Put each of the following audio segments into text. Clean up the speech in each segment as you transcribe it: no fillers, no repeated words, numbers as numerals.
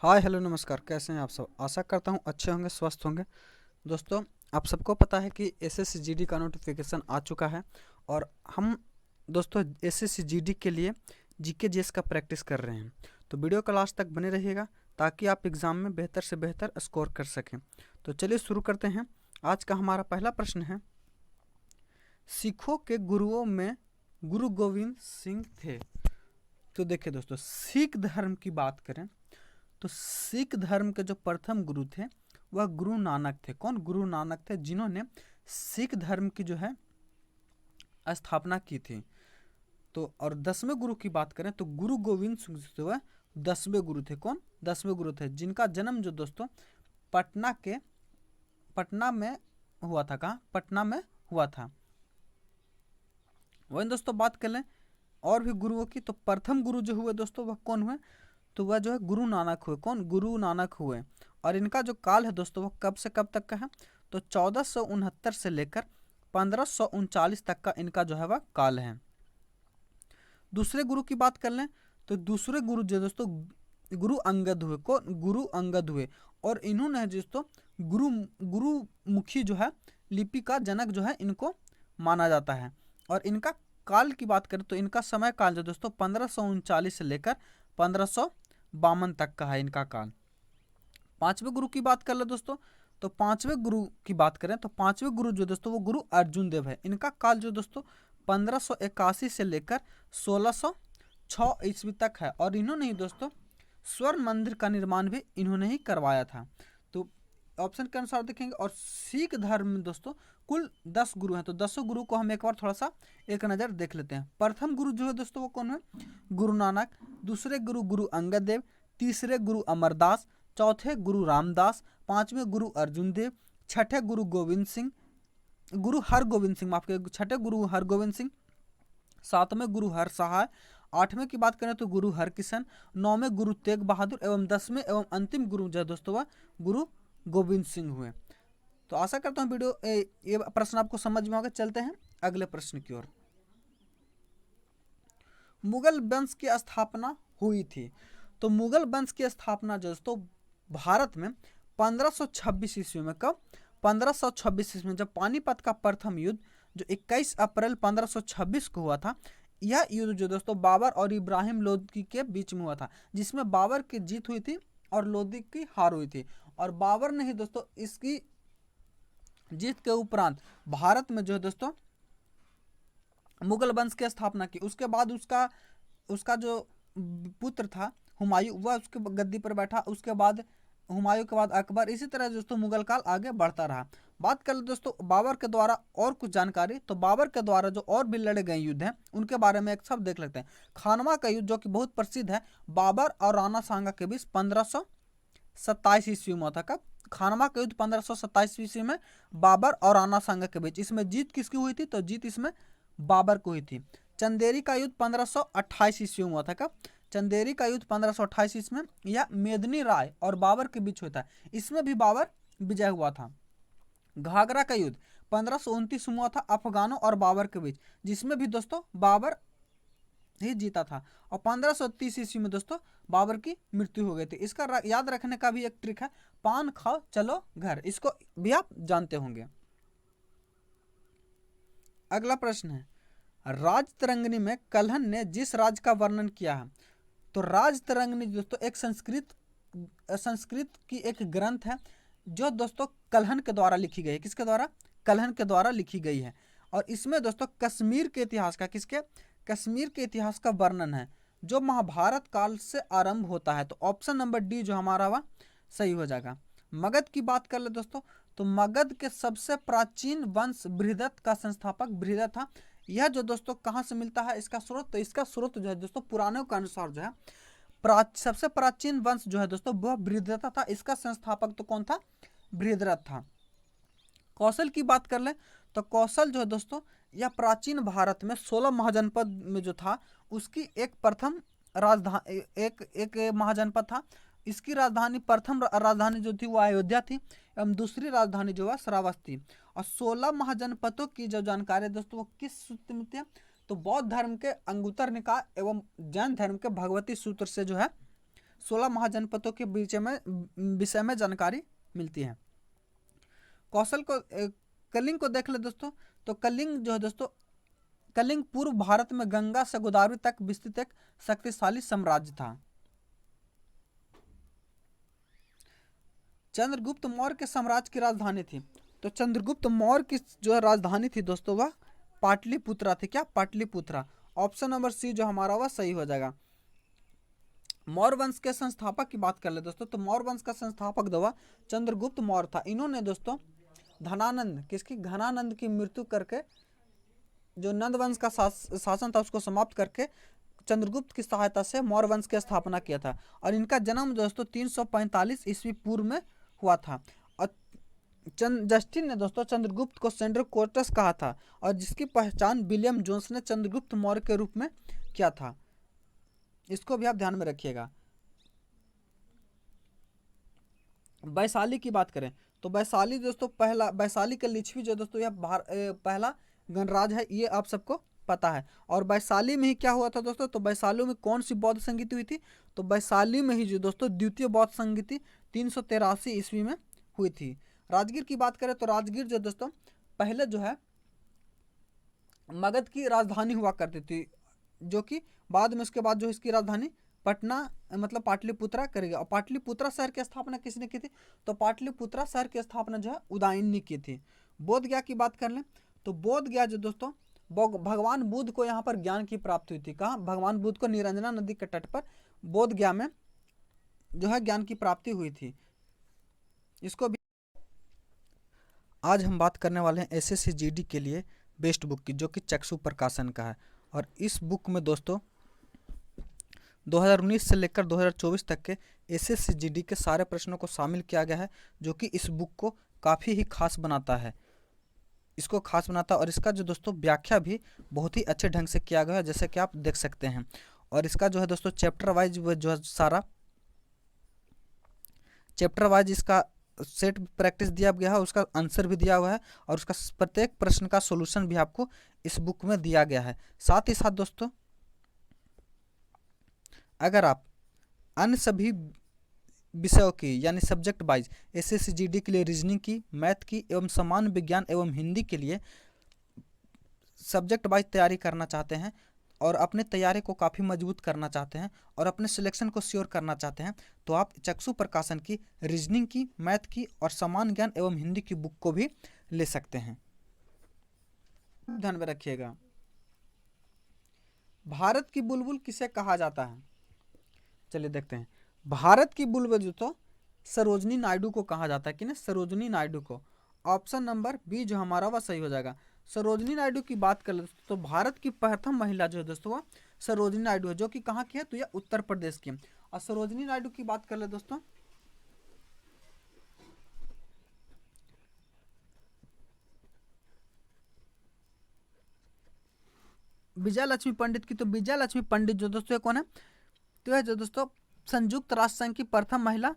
Hi hello नमस्कार, कैसे हैं आप सब। आशा करता हूँ अच्छे होंगे, स्वस्थ होंगे। दोस्तों, आप सबको पता है कि एसएससी का नोटिफिकेशन आ चुका है और हम दोस्तों एसएससी के लिए जीके जीएस का प्रैक्टिस कर रहे हैं। तो वीडियो का लास्ट तक बने रहिएगा ताकि आप एग्ज़ाम में बेहतर से बेहतर स्कोर कर सकें। तो चलिए शुरू करते हैं। आज का हमारा पहला प्रश्न है, सिखों के गुरुओं में गुरु गोविंद सिंह थे। तो देखिए दोस्तों, सिख धर्म की बात करें तो सिख धर्म के जो प्रथम गुरु थे वह गुरु नानक थे। कौन? गुरु नानक थे, जिन्होंने सिख धर्म की जो है स्थापना की थी। तो और 10वें गुरु की बात करें तो गुरु गोविंद सिंह जो है 10वें गुरु थे। कौन? 10वें गुरु थे, जिनका जन्म जो दोस्तों पटना में हुआ था। कहाँ? पटना में हुआ था। वही दोस्तों बात कर लें और भी गुरुओं की, तो प्रथम गुरु जो हुए दोस्तों वह कौन हुए? तो वह जो है गुरु नानक हुए। कौन? गुरु नानक हुए। और इनका जो काल है दोस्तों वह कब से कब तक का है? तो 1469 से लेकर 1539 तक का इनका जो है वह काल है। दूसरे गुरु की बात कर लें तो दूसरे गुरु जो दोस्तों गुरु अंगद हुए। कौन? गुरु अंगद हुए। और इन्होंने दोस्तों गुरुमुखी जो है लिपि का जनक जो है इनको माना जाता है। और इनका काल की बात करें तो इनका समय काल जो दोस्तों 1539 से लेकर 1552 तक का है इनका काल। पांचवें गुरु की बात कर ले दोस्तों, तो पांचवें गुरु की बात करें तो पांचवें गुरु जो दोस्तों वो गुरु अर्जुन देव है। इनका काल जो दोस्तों 1581 से लेकर 1606 ईस्वी तक है। और इन्होंने ही दोस्तों स्वर्ण मंदिर का निर्माण भी इन्होंने ही करवाया था। तो ऑप्शन के अनुसार देखेंगे। और सिख धर्म में दोस्तों कुल 10 गुरु हैं। तो 10 गुरु को हम एक बार थोड़ा सा एक नज़र देख लेते हैं। प्रथम गुरु जो है दोस्तों वो कौन है? गुरु नानक। दूसरे गुरु गुरु अंगद देव। तीसरे गुरु अमरदास। चौथे गुरु रामदास। पांचवें गुरु अर्जुन देव। छठे गुरु गोविंद सिंह, गुरु हरगोविंद सिंह, माफ करिए, छठे गुरु हरगोविंद सिंह। सातवें गुरु हर सहाय। आठवें की बात करें तो गुरु हरकिशन। नौवें गुरु तेग बहादुर एवं 10वें एवं अंतिम गुरु जो है दोस्तों वह गुरु गोविंद सिंह हुए। तो आशा करता हूँ ये प्रश्न आपको समझ में आ गया। चलते हैं अगले प्रश्न की ओर। मुगल वंश की स्थापना हुई थी। तो मुगल वंश की स्थापना जो दोस्तों भारत में 1526 ईस्वी में। कब? 1526 ईस्वी में, जब पानीपत का प्रथम युद्ध जो 21 अप्रैल 1526 को हुआ था। यह युद्ध जो दोस्तों बाबर और इब्राहिम लोदी के बीच में हुआ था, जिसमें बाबर की जीत हुई थी और लोदी की हार हुई थी। और बाबर ने ही दोस्तों इसकी जीत के उपरांत भारत में जो है दोस्तों मुगल वंश की स्थापना की। उसके बाद उसका जो पुत्र था हुमायूं, वह उसके गद्दी पर बैठा। उसके बाद हुमायूं के बाद अकबर। इसी तरह दोस्तों मुगल काल आगे बढ़ता रहा। बात कर ले दोस्तों बाबर के द्वारा और कुछ जानकारी, तो बाबर के द्वारा जो और भी लड़े गए युद्ध हैं उनके बारे में एक सब देख लेते हैं। खानवा का युद्ध जो कि बहुत प्रसिद्ध है, बाबर और राणा सांगा के बीच 1527 ईस्वी में था। कब? खानवा का युद्ध 1527 ईस्वी में बाबर और राणा सांगा के बीच। इसमें जीत किसकी हुई थी? तो जीत इसमें बाबर को हुई थी। चंदेरी का युद्ध 1528 ईस्वी में हुआ था। कब? चंदेरी का युद्ध 1528 ईस्वी में यह मेदिनी राय और बाबर के बीच होता है। इसमें भी बाबर विजय हुआ था। घाघरा का युद्ध 1529 में हुआ था अफगानों और बाबर के बीच, जिसमें भी दोस्तों बाबर ही जीता था। और 1530 ईस्वी में दोस्तों बाबर की मृत्यु हो गई थी। इसका याद रखने का भी एक ट्रिक है, पान खाओ चलो घर। इसको भी आप जानते होंगे। अगला प्रश्न है, राजतरंगिणी में कल्हण ने जिस राज का वर्णन किया है। तो राजतरंगिणी दोस्तों एक संस्कृत की एक ग्रंथ है जो दोस्तों कल्हण के द्वारा लिखी गई है। किसके द्वारा? कल्हण के द्वारा लिखी गई है। और इसमें दोस्तों कश्मीर के इतिहास का कश्मीर के इतिहास का वर्णन है जो महाभारत काल से आरंभ होता है। तो ऑप्शन नंबर डी जो हमारा वह सही हो जाएगा। मगध की बात कर ले दोस्तों, तो मगध के सबसे प्राचीन वंश बृहदत्त का संस्थापक बृहदत्त था। यह जो दोस्तों कहाँ से मिलता है इसका स्रोत? तो इसका स्रोत जो है दोस्तों पुराणों के अनुसार जो है सबसे प्राचीन वंश जो है दोस्तों वह बृहदत्त था। इसका संस्थापक तो कौन था? बृहदत्त था। कौशल की बात कर ले तो कौशल जो है दोस्तों यह प्राचीन भारत में 16 महाजनपद में जो था उसकी एक प्रथम राजधानी एक महाजनपद था। इसकी राजधानी प्रथम राजधानी जो थी वो अयोध्या थी एवं दूसरी राजधानी जो है श्रावस्ती। और 16 महाजनपदों की जो जानकारी है दोस्तों वो किस सूत्र में थी? तो बौद्ध धर्म के अंगुत्तर निकाय एवं जैन धर्म के भगवती सूत्र से जो है 16 महाजनपदों के विषय में जानकारी मिलती है। कलिंग को देख ले दोस्तों, तो कलिंग जो है दोस्तों, कलिंग पूर्व भारत में गंगा से गोदावरी तक विस्तृत एक शक्तिशाली साम्राज्य था। चंद्रगुप्त मौर्य के साम्राज्य की राजधानी थी, तो चंद्रगुप्त मौर्य की जो है राजधानी थी दोस्तों वह पाटलिपुत्रा थी। क्या? पाटलिपुत्रा। ऑप्शन नंबर सी जो हमारा वह सही हो जाएगा। मौर्य वंश के संस्थापक की बात कर ले दोस्तों, तो मौर्य वंश का संस्थापक जो चंद्रगुप्त मौर्य था। इन्होंने दोस्तों धनानंद किसकी घनानंद की मृत्यु करके जो नंद वंश का शासन था उसको समाप्त करके चंद्रगुप्त की सहायता से मौर्य वंश की स्थापना किया था। और इनका जन्म दोस्तों 345 ईस्वी पूर्व में हुआ था। और जस्टिन ने दोस्तों चंद्रगुप्त को सेंट्रल कोर्टस कहा था, और जिसकी पहचान विलियम जोन्स ने चंद्रगुप्त मौर्य के रूप में किया था। इसको भी आप ध्यान में रखिएगा। वैशाली की बात करें तो वैशाली दोस्तों वैशाली का लिच्छवी जो दोस्तों यह पहला गणराज है, ये आप सबको पता है। और वैशाली में ही क्या हुआ था दोस्तों, तो वैशाली में कौन सी बौद्ध संगीति हुई थी, तो वैशाली में ही जो दोस्तों द्वितीय बौद्ध संगीति 383 ईस्वी में हुई थी। राजगीर की बात करें तो राजगीर जो दोस्तों पहले जो है मगध की राजधानी हुआ करती थी, जो कि बाद में उसके बाद जो इसकी राजधानी पटना मतलब पाटलिपुत्रा करेगा। और पाटलिपुत्रा शहर की स्थापना किसने की थी, तो पाटलिपुत्रा शहर की स्थापना जो है उदयन ने की थी। बोध गया की बात कर लें तो बोध गया जो दोस्तों भगवान बुद्ध को यहाँ पर ज्ञान की प्राप्ति हुई थी। कहाँ? भगवान बुद्ध को निरंजना नदी के तट पर बोध गया में जो है ज्ञान की प्राप्ति हुई थी। इसको भी आज हम बात करने वाले हैं एसएससी जीडी के लिए बेस्ट बुक की, जो कि चक्षु प्रकाशन का है। और इस बुक में दोस्तों 2019 से लेकर 2024 तक के एसएससी जीडी के सारे प्रश्नों को शामिल किया गया है, जो कि इस बुक को काफ़ी ही खास बनाता है। इसको खास बनाता है और इसका जो दोस्तों व्याख्या भी बहुत ही अच्छे ढंग से किया गया है, जैसे कि आप देख सकते हैं। और इसका जो है दोस्तों चैप्टर वाइज जो है सारा चैप्टर वाइज इसका सेट प्रैक्टिस दिया गया है, उसका आंसर भी दिया हुआ है, और उसका प्रत्येक प्रश्न का सॉल्यूशन भी आपको इस बुक में दिया गया है। साथ ही साथ दोस्तों अगर आप अन्य सभी विषयों की यानी सब्जेक्ट वाइज एसएससी जीडी के लिए रीजनिंग की, मैथ की एवं सामान्य विज्ञान एवं हिंदी के लिए सब्जेक्ट वाइज तैयारी करना चाहते हैं और अपने तैयारी को काफ़ी मजबूत करना चाहते हैं और अपने सिलेक्शन को श्योर करना चाहते हैं, तो आप चक्षु प्रकाशन की रीजनिंग की, मैथ की और सामान्य ज्ञान एवं हिंदी की बुक को भी ले सकते हैं। ध्यान में रखिएगा। भारत की बुलबुल किसे कहा जाता है? चलिए देखते हैं। भारत की बुलबुल जो तो सरोजनी नायडू को कहा जाता है कि ना, सरोजनी नायडू को। ऑप्शन नंबर बी जो हमारा वह सही हो जाएगा। सरोजनी नायडू की बात कर ले तो भारत की प्रथम महिला जो है दोस्तों वह सरोजनी नायडू है, जो कि कहाँ की है, तो यह उत्तर प्रदेश की है। और सरोजनी नायडू की बात कर ले दोस्तों विजय लक्ष्मी पंडित की, तो विजय लक्ष्मी पंडित जो दोस्तों कौन है, तो यह जो दोस्तों संयुक्त राष्ट्र संघ की प्रथम महिला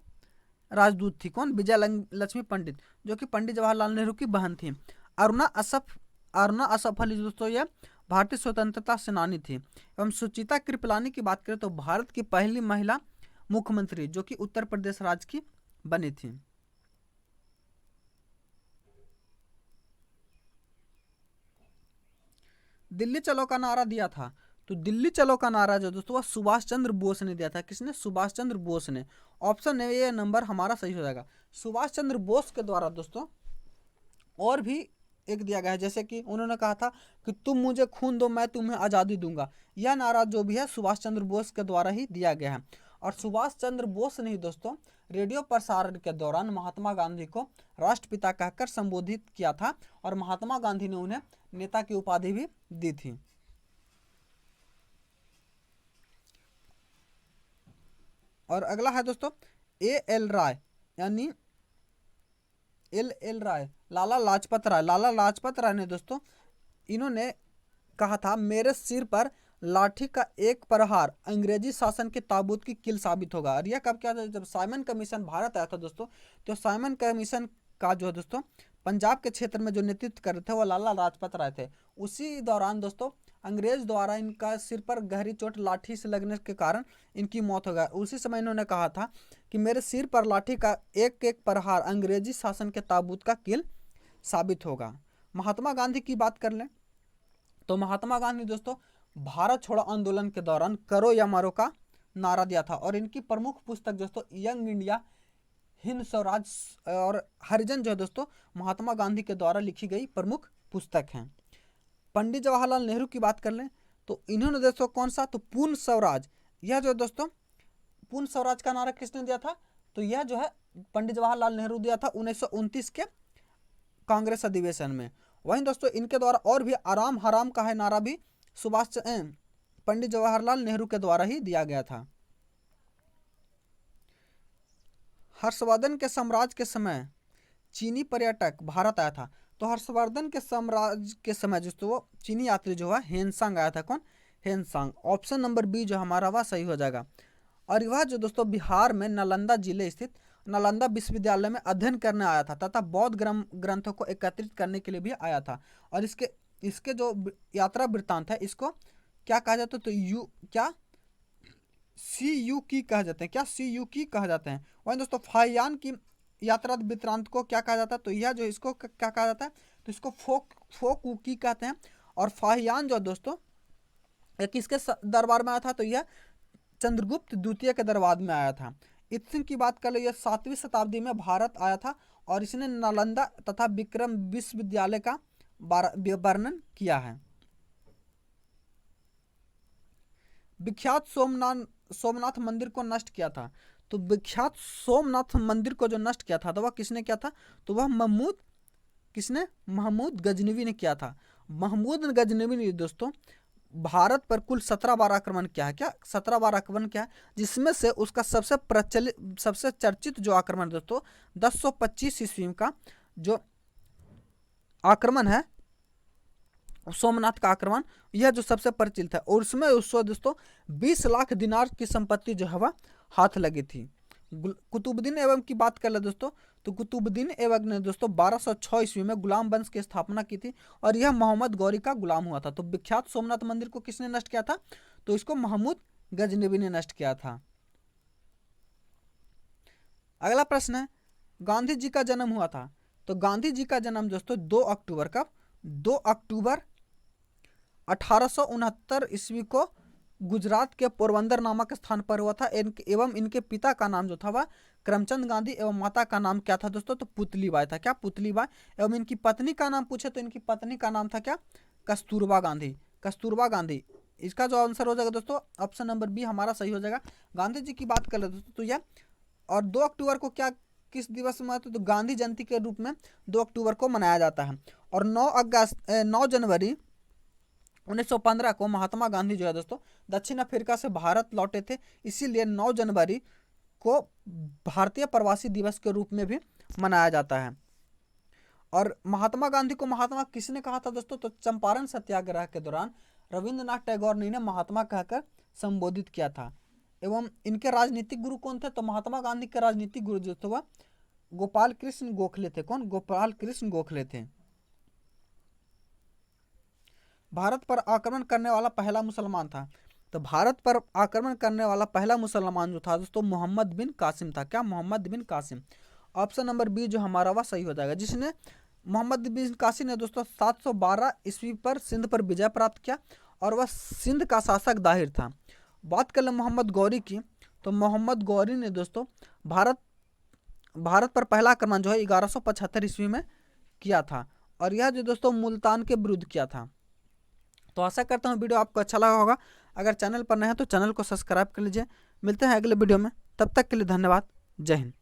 राजदूत थी। कौन? विजय लक्ष्मी पंडित, जो कि पंडित जवाहरलाल नेहरू की बहन थी। अरुणा असफ अली दोस्तों यह भारतीय स्वतंत्रता सेनानी थी। एवं सुचिता कृपलानी की बात करें तो भारत की पहली महिला मुख्यमंत्री, जो कि उत्तर प्रदेश राज्य की बनी थी। दिल्ली चलो का नारा दिया था, तो दिल्ली चलो का नारा जो दोस्तों वह सुभाष चंद्र बोस ने दिया था। किसने? सुभाष चंद्र बोस ने। ऑप्शन ए नंबर हमारा सही हो जाएगा। सुभाष चंद्र बोस के द्वारा दोस्तों और भी एक दिया गया है, जैसे कि उन्होंने कहा था कि तुम मुझे खून दो मैं तुम्हें आज़ादी दूंगा। यह नारा जो भी है सुभाष चंद्र बोस के द्वारा ही दिया गया है। और सुभाष चंद्र बोस ने ही दोस्तों रेडियो प्रसारण के दौरान महात्मा गांधी को राष्ट्रपिता कहकर संबोधित किया था, और महात्मा गांधी ने उन्हें नेता की उपाधि भी दी थी। और अगला है दोस्तों एल राय, यानी एल राय, लाला लाजपत राय। लाला लाजपत राय ने दोस्तों इन्होंने कहा था मेरे सिर पर लाठी का एक प्रहार अंग्रेजी शासन के ताबूत की कील साबित होगा। और यह कब क्या था? जब साइमन कमीशन भारत आया था दोस्तों, तो साइमन कमीशन का जो है दोस्तों पंजाब के क्षेत्र में जो नेतृत्व कर रहे थे वो लाला लाजपत राय थे। उसी दौरान दोस्तों अंग्रेज द्वारा इनका सिर पर गहरी चोट लाठी से लगने के कारण इनकी मौत हो गई। उसी समय इन्होंने कहा था कि मेरे सिर पर लाठी का एक एक प्रहार अंग्रेजी शासन के ताबूत का कील साबित होगा। महात्मा गांधी की बात कर लें तो महात्मा गांधी दोस्तों भारत छोड़ो आंदोलन के दौरान करो या मरो का नारा दिया था, और इनकी प्रमुख पुस्तक दोस्तों यंग इंडिया, हिंद स्वराज और हरिजन जो है दोस्तों महात्मा गांधी के द्वारा लिखी गई प्रमुख पुस्तक हैं। पंडित जवाहरलाल नेहरू की बात कर लें तो इन्होंने दोस्तों कौन सा, तो पूर्ण स्वराज, यह जो दोस्तों पूर्ण स्वराज का नारा किसने दिया था, तो यह जो है पंडित जवाहरलाल नेहरू दिया था 1929 के कांग्रेस अधिवेशन में। वहीं दोस्तों इनके द्वारा और भी आराम हराम का है नारा भी पंडित जवाहरलाल नेहरू के द्वारा ही दिया गया था। हर्षवर्धन के साम्राज्य के समय चीनी पर्यटक भारत आया था। तो हर्षवर्धन के साम्राज्य के समय दोस्तों वो चीनी यात्री जो है हेनसांग आया था। कौन, हेनसांग। ऑप्शन नंबर बी जो हमारा वह सही हो जाएगा। और वह जो दोस्तों बिहार में नालंदा जिले स्थित नालंदा विश्वविद्यालय में अध्ययन करने आया था तथा बौद्ध ग्रंथों को एकत्रित करने के लिए भी आया था। और इसके जो यात्रा वृत्तांत है इसको क्या कहा जाता है, तो CU की कहा जाते हैं, क्या CU की कहा जाते हैं। वहीं दोस्तों फाहियान की यात्रा वृत्तांत को क्या कहा जाता है, तो यह जो इसको क्या कहा जाता है, तो इसको फोक की कहते हैं। और फाहियान जो दोस्तों किसके दरबार में आया था, तो यह चंद्रगुप्त द्वितीय के दरबार में आया था। इत्सिंग की बात कर लो, यह 7वीं शताब्दी में भारत आया था और इसने नालंदा तथा विक्रम विश्वविद्यालय का वर्णन किया है। विख्यात सोमनाथ मंदिर को नष्ट किया था। तो विख्यात सोमनाथ मंदिर को जो नष्ट किया था तो वह किसने किया था, तो वह महमूद गजनवी ने किया था। महमूद गजनवी ने दोस्तों भारत पर कुल 17 बार आक्रमण किया है। क्या 17 बार आक्रमण किया है, जिसमें से उसका सबसे चर्चित जो आक्रमण दोस्तों 1025 ईस्वी का जो आक्रमण है सोमनाथ का आक्रमण, यह जो सबसे परिचित है। और उसमें उसको दोस्तों 20 लाख दिनार की संपत्ति जो है वह हाथ लगी थी। कुतुबुद्दीन ऐबक की बात कर ले दोस्तों, तो कुतुबुद्दीन ऐबक ने दोस्तों 1206 ईस्वी में गुलाम वंश की स्थापना की थी और यह मोहम्मद गौरी का गुलाम हुआ था। तो विख्यात सोमनाथ मंदिर को किसने नष्ट किया था, तो इसको महमूद गजनवी ने नष्ट किया था। अगला प्रश्न है, गांधी जी का जन्म हुआ था। तो गांधी जी का जन्म दोस्तों 2 अक्टूबर कब, 2 अक्टूबर 1869 ईस्वी को गुजरात के पोरबंदर नामक स्थान पर हुआ था। एवं इनके पिता का नाम जो था वह करमचंद गांधी एवं माता का नाम क्या था दोस्तों, तो पुतलीबाई था। क्या, पुतलीबाई। एवं इनकी पत्नी का नाम पूछे तो इनकी पत्नी का नाम था क्या, कस्तूरबा गांधी। कस्तूरबा गांधी। इसका जो आंसर हो जाएगा दोस्तों ऑप्शन नंबर बी हमारा सही हो जाएगा। गांधी जी की बात कर ले दोस्तों तो यह, और 2 अक्टूबर को क्या किस दिवस में, तो गांधी जयंती के रूप में 2 अक्टूबर को मनाया जाता है। और 9 जनवरी 1915 को महात्मा गांधी जो है दोस्तों दक्षिण अफ्रीका से भारत लौटे थे, इसीलिए 9 जनवरी को भारतीय प्रवासी दिवस के रूप में भी मनाया जाता है। और महात्मा गांधी को महात्मा किसने कहा था दोस्तों, तो चंपारण सत्याग्रह के दौरान रविंद्रनाथ टैगोर ने इन्हें महात्मा कहकर संबोधित किया था। एवं इनके राजनीतिक गुरु कौन थे, तो महात्मा गांधी के राजनीतिक गुरु जो थे वह गोपाल कृष्ण गोखले थे। कौन, गोपाल कृष्ण गोखले थे। भारत पर आक्रमण करने वाला पहला मुसलमान था। तो भारत पर आक्रमण करने वाला पहला मुसलमान जो था दोस्तों मोहम्मद बिन कासिम था। क्या, मोहम्मद बिन कासिम। ऑप्शन नंबर बी जो हमारा वह सही हो जाएगा। जिसने मोहम्मद बिन कासिम ने दोस्तों 712 ईस्वी पर सिंध पर विजय प्राप्त किया और वह सिंध का शासक दाहिर था। बात कर ले मोहम्मद गौरी की, तो मोहम्मद गौरी ने दोस्तों भारत पर पहला आक्रमण जो है 1175 ईस्वी में किया था और यह जो दोस्तों मुल्तान के विरुद्ध किया था। तो आशा करता हूँ वीडियो आपको अच्छा लगा होगा। अगर चैनल पर नए हैं तो चैनल को सब्सक्राइब कर लीजिए। मिलते हैं अगले वीडियो में, तब तक के लिए धन्यवाद। जय हिंद।